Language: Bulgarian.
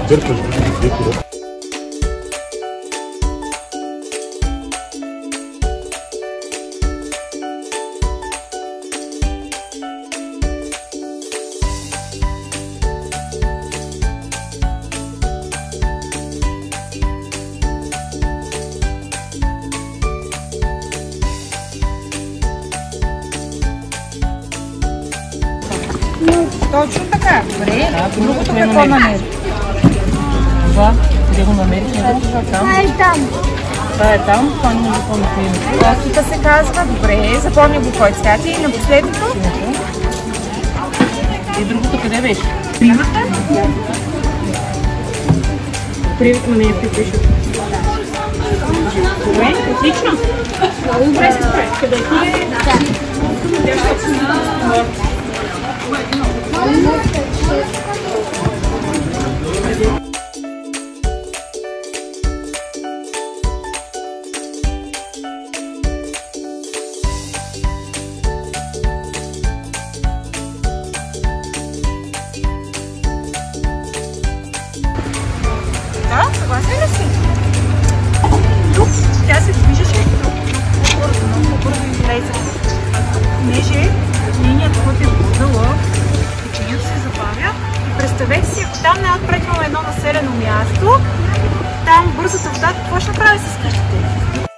дърпаш директора. Точно така. Добре. Другото какво намери? Това, къде го намерих? Това е там. Това е там, това не го помня. Кофтата се казва. Добре, запомня го кой цвят и на последното. И другото къде беше? Примата. Привет, ме е пипеше. Добре, отлично. Много добре се справи. Където е? Да, съгласен ли си? Тук тя се движеше много бързо излезе. Понеже линията, която е подала, течението се забавя. И представете си, ако там не отпрекваме едно населено място, там бързата вода, какво ще направи с къщите?